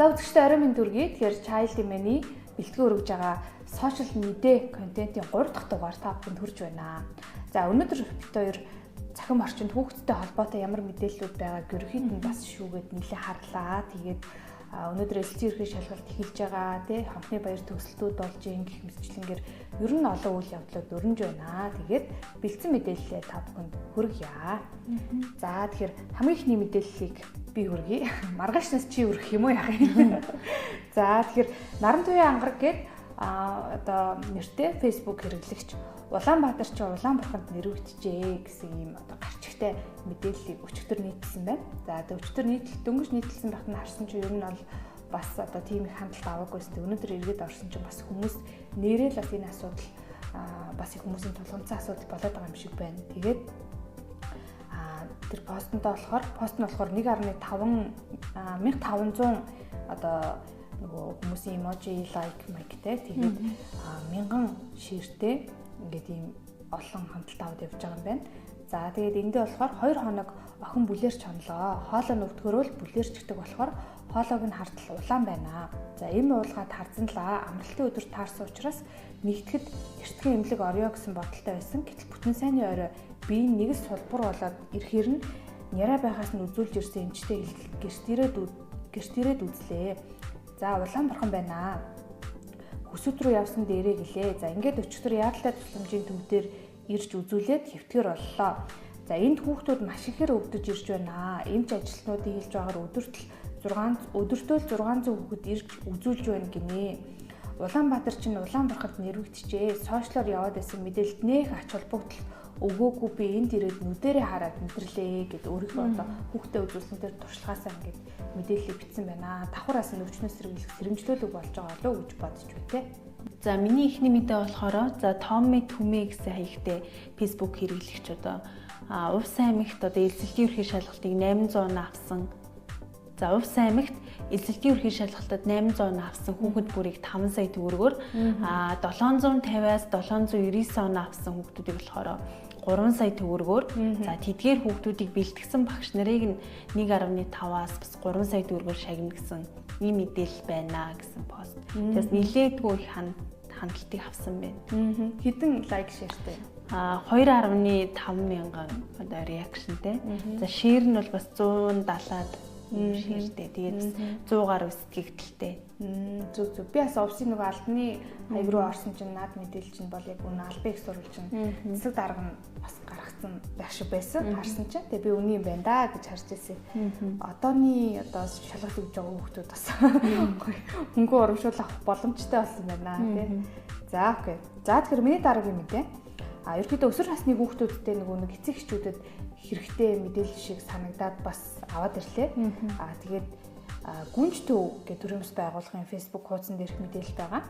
За үзэгчдээ орой минь дүргий. Тэгэхээр Child Many бэлтгэн өргөж байгаа сошиал медиа контентын 3 дахь дугаар та бүхэнд хүрж байна. За өнөөдөр бид хоёр цахим орчинд хүүхдтэй холбоотой ямар мэдээллүүд байгааг ерөнхийд нь бас шүүгээд нэлээд харлаа. Тэгээд өнөөдөр элцэн ерхий шалгалт эхэлж байгаа тий хонхны баяр төгсөлтүүд болж ийн гэх мэтчлэнгээр ер нь олон үйл явдлууд өрнөж байна. Тэгээд бэлдсэн мэдээллээ та бүхэнд хүргье. За тэгэхээр хамгийн ихний мэдээллийг би хүргэе. Маргаашнаас чи өргөх юм уу яах юм? За тэгэхээр Наран туяа ангараг гээд одоо нэртэй Facebook хэрэглэгч Улаанбаатар чи Улаанбурханд нэрвэгдэжээ гэсэн ийм одоо гарч ихтэй мэдээллийг өчигдөр нийтэлсэн байна. За одоо өчигдөр дөнгөж нийтэлсэн байхад нь харсан чи ер нь бол бас одоо тийм их хандлт аваагүйс. Өнөөдөр эргээд орсон чинь бас хүмүүс нэрээ л бас энэ асуудал бас их хүмүүсийн тулгымцсан асуудал болоод байгаа юм шиг байна. Тэгээд тэр пост нь болохоор 1.5 1500 одоо нөгөө хүмүүсийн эможи лайк майктэй тэгээд 1000 ширтэй ингээд ийм олон хандлт аваад явж байгаа юм байна. За тэгээд эндээ болохоор 2 хоног охин бүлээрч хонлоо. Хоолой нүвтгөрөөл бүлээрч гэдэг болохоор хоолойг нь хартал улаан байна. За ийм уулгаад харзанлаа. Амралтын өдөр таарсан учраас нэгтгэд эртхэн эмнэлэг орё гэсэн бодолтой байсан. Гэтэл бүтэн сайнны орой би нэг л сулбар болоод ирэхээр нь няраа байхаас нь үзүүлж ирсэн эмчтэй гэрт ирээд үзлээ. За Улаанбурхан байна. Хүсвэт рүү явсан дээрээ гэлээ. За ингээд өчигдөр яаралтай тусламжийн төвдөр ирж үзүүлээд хэвтгэр боллоо. За энд хүүхдүүд маш ихээр өвдөж ирж байна. Эмч ажилтнуудын хэлж байгаагаар өдөртөө 600 хүүхэд ирж үзүүлж байна гинэ. Улаанбаатар чинь Улаанбурханд нэрвэгдэжээ. Сошиалор яваад байсан мэдээлэлд нэх ач холбогдол өгөөгүй би энд ирээд нүдэрээ хараад мэдэрлээ гэд өөрийнхөө одоо хүүхдээ үзүүлсэн дээр туршлагаасаа ингээд мэдээлэл бичсэн байна. Давхраас нь өвчнөөс сэрэмжлүүлэг болж байгаа лөө гэж бодож байна те. За миний ихний мэдээ болохоор за Tommy Түмэ гэсэн хаягтай Facebook хэрэглэгч одоо Увс аймагт одоо элсэлтийн ерхий шалгалтыг 800 авсан. За Увс аймагт элсэлтийн ерхий шалгалтад 800 авсан хүүхэд бүрийг 5 сая төгрөгөөр 750-аас 799 он авсан хүүхдүүдийг болохоор 3 сая төгрөгөөр за тэдгээр хүүхдүүдийг бэлтгэсэн багш нарыг нь 1.5-аас бас 3 сая төгрөгөөр шагна гэсэн ийм мэдээлэл байна гэсэн пост. Тэгээс нилээдгүй их хандлтыг авсан байна. Хэдэн лайк шеэртэй? 2.5 мянган одоо реакшнтэй. За шеэр нь бол бас 170-аад ширтэй. Тэгээд 100 гаруй сэтгэгдэлтэй. Зүг. Би бас овсын нөгөө албаны хаяг руу орсон чинь наад мэдээлэл чинь бол яг үнэ албыг сурвалж чинь эсрэг дарга нь бас гаргацсан байх шиг байсан. Харсан чинь тэгээ би үний юм байна да гэж харж ирсэн. Одооний одоо шалгалт өгж байгаа хүүхдүүд бас хөнгөө урамшуулах боломжтой болсон байна тий. За окей. За тэгэхээр миний дараагийн мэдээ. Ерөнхийдөө өсвөр насны хүүхдүүдтэй нэг эцэг эхчүүдэд хэрэгтэй мэдээлэл шиг санагдаад бас аваад ирлээ. Тэгээд гүнж төв гэх төрөмс байгууллагын Facebook хуудсан дээрх мэдээлэл байгаа.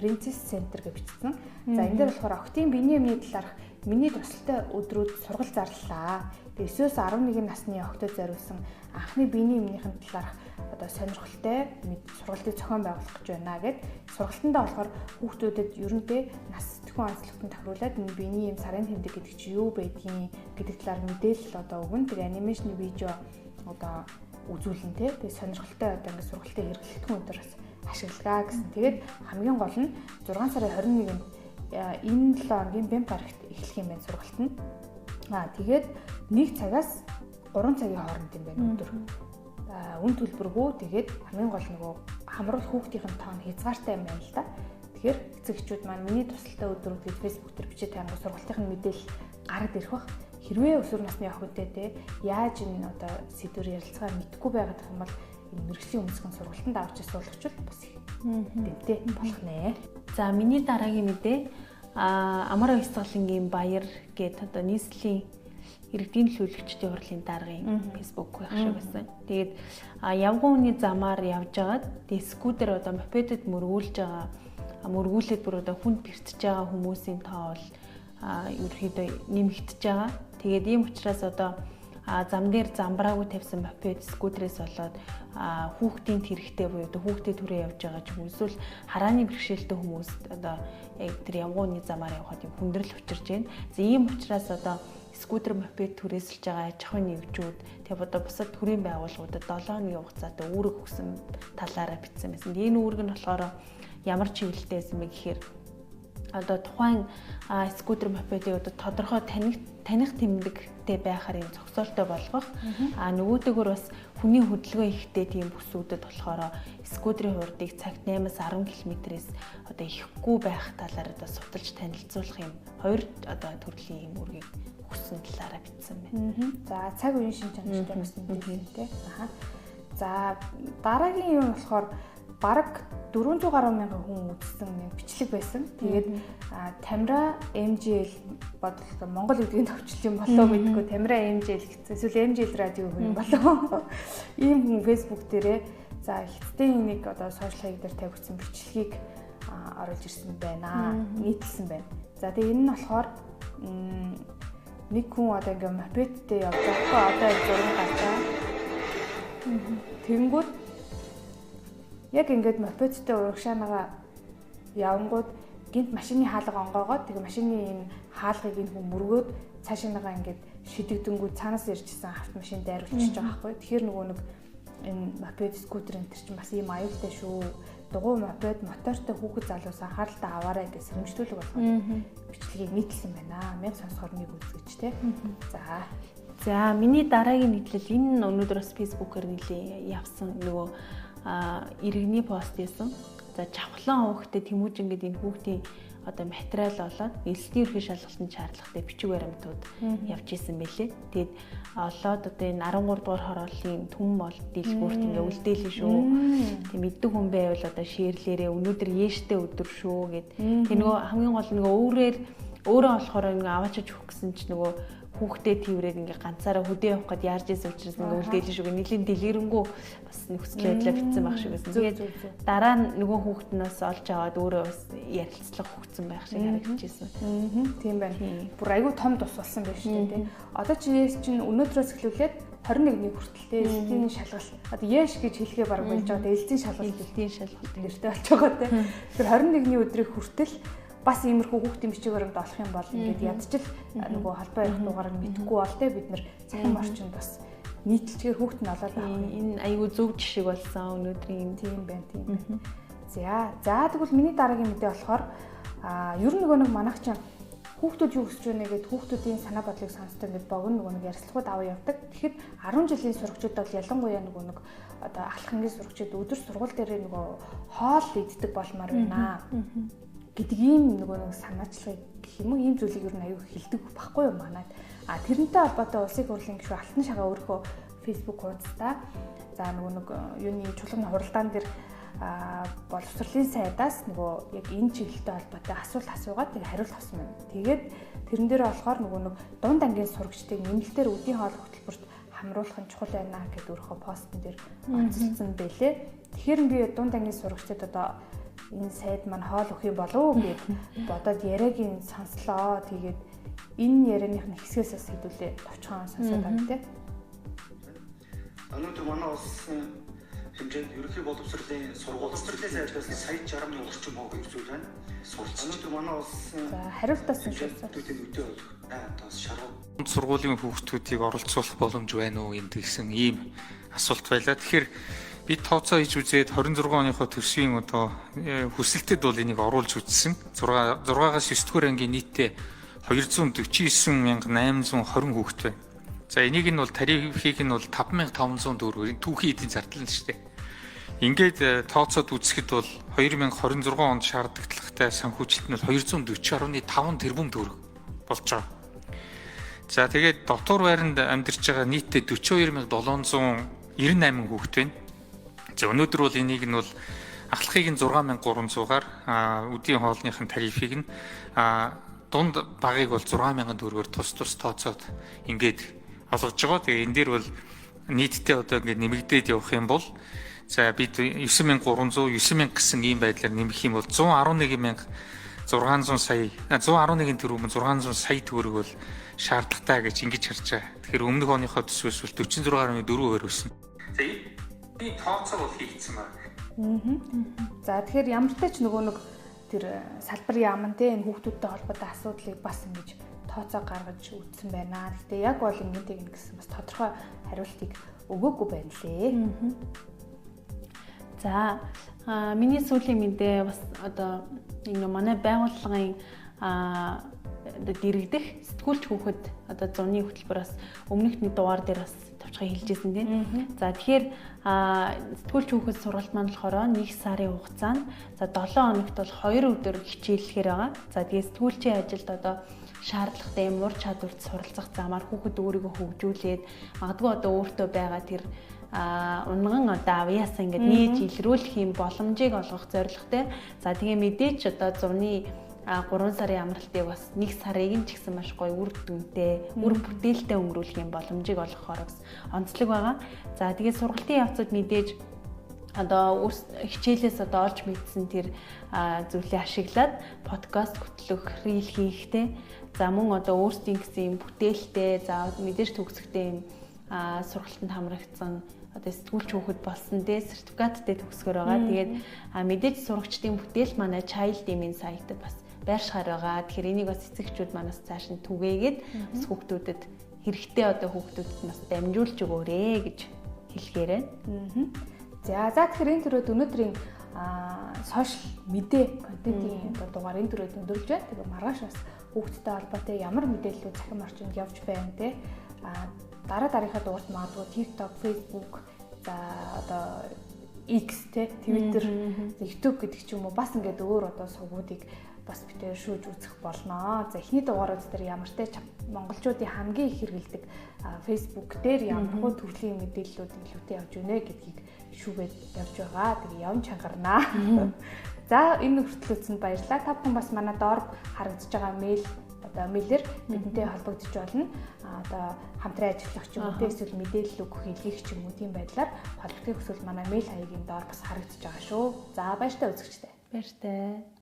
Francis Center гэж бичсэн. За энэ дээр болохоор охидын биений эмний талаарх миний тусалтай өдрүүд сургалт зарлалаа. Тэгээ 9-11 насны охидод зориулсан анхны биений эмнийхэн талаарх одоо сонирхолтой сургалтыг зохион байгуулах гэж байна гэд сургалтандаа болохоор хүүхдүүдэд ерөнхийдөө нас сэтгэхүйн онцлогтод тохируулаад энэ биений эм сарын тэмдэг гэдэг чи юу байдгийг гэдэг талаар мэдээлэл одоо өгнө. Тэгээ анимашны видео одоо үзүүлэн те. Тэгээ сонирхолтой одоо ингэ сургалтыг хэрэглэхтэн өдөр бас ашигладаг гэсэн. Тэгээд хамгийн гол нь 6 сарын 21-нд энэ 7 хоногийн Бэм паркт эхлэх юм байна сургалт нь. Тэгээд 1 цагаас 3 цагийн хооронд юм байна өдөр. Үн төлбөргүй тэгээд хамгийн гол нөгөө хамруулах хүүхдийн тоон хязгаартай юм байна л да. Тэгэхээр эцэгчүүд маань миний тусалтай өдрүүд гэж Facebook дээр бичиж тайран сургалтын мэдээлэл гараад ирэх бах. Хэрвээ өсвөр насны охидтэй те яаж энэ одоо сэдвэр ярилцгаа мэдэхгүй байгаад юм бол энэ мэргэжлийн өмсгөн сургалтанд авч асуулгачвал бас тэмтэй болох нэ. За миний дараагийн мэдээ Амар Баясгалангийн баяр гэдэг одоо нийслэлийн иргэдийн төлөөлөгчдийн хурлын даргын Facebook байх шиг байсан. Тэгээд явган хүний замаар явж байгаад тэгээд скутер одоо мопедэд мөргүүлээд бүр одоо хүнд бэртэж байгаа хүмүүсийн тоо бол ерөөхдөө нэмэгдэж байгаа. Тэгээд ийм учраас одоо зам дээр замбраагүй тавьсан мопед скутерээс болоод хүүхдийн хэрэгтэй буюу одоо хүүхдээ түрээ явж байгаа ч юм эсвэл харааны бэрхшээлтэй хүмүүс одоо яг тэр явгууны замаар явхад юм хүндрэл учирж байна. За ийм учраас одоо скутер мопед түрээсэлж байгаа аж ахуйн нэгжүүд тэгээ одоо бусад төрийн байгууллагуудад 7 хоногийн хугацаатай үүрэг өгсөн талаараа бичсэн байсан. Энэ үүрэг нь болохоор ямар чиглэлтэй байсан бэ гэхээр одоо тухайн скутер мопедийг одоо тодорхой таних тэмдэгтэй байхаар юм зохицолтой болгох. Нөгөөтэйгөр бас хүний хөдөлгөөн ихтэй тийм бүсүүдэд болохоор скутерийн хурдыг цагт 8-10 км-с одоо ихэхгүй байх талаар одоо судалж танилцуулах юм хоёр одоо төрлийн юм үргийг өгсөн талаараа бичсэн байна. За цаг үеийн шин чанартай бас мэдээлэлтэй. За дараагийн юм болохоор бараг 400 гаруй мянган хүн үзсэн нэг бичлэг байсан. Тэгээд Тамира MJL бодлоо Монгол үдгийн төвчлэн болоо гэдэггүй Тамира MJL гэсэн. Эсвэл MJL радио хүн болоо. Ийм хүн Facebook дээрээ за хятадын нэг одоо сошиал хаяг дээр тавигдсан бичлэгийг оруулж ирсэн байна. Нийтэлсэн байна. За тэгээд энэ нь болохоор нэг хүн одоо ингээм мопедтэй явж байгаа. Одоо зураг гарчаа. Тэнгүүд яг ингээд мопедтэй урагшаанаага явангууд гинт машины хаалга онгоогоод тэгээ машины энэ хаалгыг энэ хүн мөргөөд цаашаанаага ингээд шидэгдэнгүү цаанаас иржсэн автомашин дайруулчихж байгаа байхгүй. Тэгэхээр нөгөө нэг энэ мопед скутер энэ чинь бас ийм аюултай шүү. Дугуй мопед мотортой хүүхэд залуус анхааралтай аваарай гэж сэрэмжлүүлэг болгоод бичлэгийг нийтэлсэн байна. 1000 сонсохоор нэг үзэгч те. За миний дараагийн нийтлэл энэ өнөөдөр бас фэйсбүүкээр нэлээ явсан нөгөө иргэний пост хийсэн. За чавхлан хүүхдэд Тэмүүжин гэдэг энэ хүүхдийн одоо материал болоод элсний ерхий шалгалтын шаардлагатай бичиг баримтууд явж исэн байлээ. Тэгээд олоод одоо энэ 13 дугаар хорооллын түн бол дийлгүүрт ингээ үлдээлээ шүү. Тэг мэддэг хүн байвал одоо шеэрлээрээ өнөөдөр яэштэй өдөр шүү гэд. Тэг нөгөө хамгийн гол нөгөө өөрөө болохоор ингээ аваачиж өгөх гэсэн чинь нөгөө хүүхдээ тийврээд ингээ ганцаараа хөдөө явах гээд яарж исэн учраас ингээ үлдээлээ шүү гэ нэлийн дэлгэрэнгүй бас нөхцөл байдлаа битсэн байх шиг байсан. Тэгээд дараа нь нөгөө хүүхднээс олж аваад өөрөө бас ярилцлага өгсөн байх шиг харагдчихсэн. Тийм байна. Бүр айгүй том тус болсон байж шүү дээ. Одоо чинь өнөөдрөөс эхлүүлээд 21-ний хүртэлтэй элдийн шалгалт. Одоо яаш гэж хэлэхээ бараг болж байгаа. Элдийн шалгалт нэртэй болж байгаа те. Тэр 21-ний өдрийн хүртэл бас иймэрхүү хүүхдийн бичиг баримт олох юм бол ингээд ядчил нөгөө холбоо ярих дугаарыг мэдхгүй бол те бид нар цахим орчинд бас нийтлэлгээр хүүхд нь олоод авах. Энэ аюу зөв жишээ болсон өнөөдрийн тийм байна. За тэгвэл миний дараагийн мэдээ болохоор ер нь нөгөө нэг манайх чинь хүүхдүүд юу хүсэж байна гэд хүүхдүүдийн санаа бодлыг сонсдог ингээд богино нөгөө нэг ярилцлагууд аваа явдаг. Тэгэхэд 10 жилийн сурагчид бол ялангуяа нөгөө нэг одоо ахлахангийн сурагчид өдөр сургууль дээр нөгөө хоол иддэг болмаар байна гэдэг ийм нөгөө нэг санаачлагыг гэх юм уу ийм зүйлийг ер нь аюу хэлдэг байхгүй юу манайд. Тэрнтэй холбоотой улсын хурлын гишүүн Алтан шагаа өөрийнхөө Facebook хуудастай за нөгөө нэг юуны чуулганы хуралдаан дээр боловсролын сайдаас нөгөө яг энэ чиглэлтэй холбоотой асуулт асуугаад тэгээ хариулт авсан байна. Тэгээд тэрэн дээр болохоор нөгөө нэг дунд ангийн сурагчдыг нэмэлтээр өдийн хоол хөтөлбөрт хамруулах нь чухал байна гэдэг өөрийнхөө постн дээр онцлсан байлээ. Тэгэхээр би дунд ангийн сурагчдад одоо энэ сайд маань хоол өгөх юм болов уу гэд бодоод яриаг нь сонслоо. Тэгээд энэ ярианых нь хэсгээс бас хэдүүлээ товчхон сонсоод байна те. Өнөөдөр манай улсын хэмжээнд ерөнхий боловсролын сургуулийн сайдаас сая 60-ны орчим хог хэмжүүл байна. Өнөөдөр манай улсын хариултаас сонслоо. Төдий бол тас шаргуу. Сургуулийн хүүхдүүдийг оролцуулах боломж байна уу гэсэн ийм асуулт байлаа. Тэгэхээр би тооцоо хийж үзээд 26 оныхоо төсвийн одоо хүсэлтэд бол энийг оруулж үзсэн. 6-аас 9 дугаар ангийн нийтдээ 249,820 хүүхэд байна. За энийг нь бол тарифыг нь бол 5,500 төгрөг түүхийн эдийн зардал нь шүү дээ. Ингээд тооцоод үзэхэд бол 2026 онд шаардлагатай санхүүжилт нь 240.5 тэрбум төгрөг болж байгаа. За тэгээд дотор байранд амьдарч байгаа нийтдээ 42,798 хүүхэд байна. За өнөөдөр бол энийг нь бол ахлахыг нь 6,300-аар үдийн хоолныхын тарифыг нь дунд багыг бол 6,000 төгрөгөөр тус тооцоод ингээд олгож байгаа. Тэгээ энэ дээр бол нийтдээ одоо ингээд нэмэгдээд явах юм бол за бид 9,300, 9,000 гэсэн ийм байдлаар нэмэх юм бол 111,600 сая 111 тэрбум 600 сая төгрөг бол шаардлагатай гэж ингэж харж байгаа. Тэгэхээр өмнөх оныхоо төсвөөс бол 46.4% өснө. За энэ тооцоо бол хийгдсэн байна. За тэгэхээр ямар ч тач нөгөө нэг тэр салбарын яамн те энэ хүүхдүүдтэй холбоотой асуудлыг бас ингэж тооцоо гаргаж үзсэн байна. Гэхдээ яг бол ингэдэг гэсэн бас тодорхой хариултыг өгөөгүй байна лээ. За миний сүүлийн мэдээ бас одоо энэ манай байгууллагын дэрэгдэх сэтгүүлч хүүхэд одоо зуны хөтөлбөр бас өмнөх нэг дугаар дээр бас товчхон хэлжсэн тийм. За тэгэхээр сэтгүүлч хүүхэд сургалт маань болохоор 1 сарын хугацаанд за 7 хоногт бол 2 өдөр хичээллэхээр байгаа. За тэгээд сэтгүүлчийн ажилд одоо шаардлагатай ур чадварт суралцах замаар хүүхэд өөрийгөө хөгжүүлээд магадгүй одоо өөртөө байгаа тэр унган одоо авьяасаа ингээд нээж илрүүлэх юм боломжийг олгох зорилготой. За тэгээ мэдээч одоо зуны 3 сарын амралтыг бас 1 сарыг нь ч гэсэн маш гоё үр дүнтэй, үр бүтээлтэй өнгөрүүлэх юм боломжийг олгохоор бас онцлог байгаа. За тэгээ сургалтын явцад мэдээж одоо хичээлээс одоо олж мэдсэн тэр зүйлийг ашиглаад подкаст хөтлөх, рил хийхтэй. За мөн одоо өөрсдийн гэсэн юм бүтээлтэй, за мэдээж төгсгөхтэй юм сургалтанд хамрагдсан одоо сэтгүүлч хүүхэд болсон дээ сертификаттай төгсгөр байгаа. Тэгээд мэдээж сурагчдын бүтээл манай Child Aim-ийн сайтад бас байршихаар байгаа. Тэгэхээр энийг бас эцэгчүүд манаас цааш нь түгээгээд бас хүүхдүүдэд хэрэгтэй одоо хүүхдүүдэд бас дамжуулж өгөөрэй гэж хэлэхээр байна. За тэгэхээр энэ төрөд өнөөдрийн сошиал мэдээ контентын дугаар энэ төрөд өндөрлж байна. Тэгэхээр маргааш бас хүүхдтэй холбоотой ямар мэдээллүүд цахим орчинд явж байна те. Дараагийнхаа дугаарт магадгүй TikTok, Facebook, за одоо X те, Twitter, YouTube гэдэг ч юм уу бас ингээд өөр одоо сувгуудыг бас битээр шүүж үзэх болно. За эхний дугаарууд дээр ямар те монголчуудын хамгийн их хэрэглэдэг Facebook дээр ямар төрлийн мэдээллүүд илүүтэй явж өгнө гэдгийг шүүгээд явж байгаа. Тэгээ явж чангарнаа. За энэ хүртлүүцэнд баярлалаа. Та бүхэн бас манай доор харагдаж байгаа мэйлэр бидэнтэй холбогдож болно. Одоо хамтран ажиллах ч юм уу эсвэл мэдээлэл өгөх илгээх ч юм уу тийм байдлаар холбогдохыг хүсвэл манай мэйл хаягийн доор бас харагдаж байгаа шүү. За баяртай үзэгчтэй. Баяртай.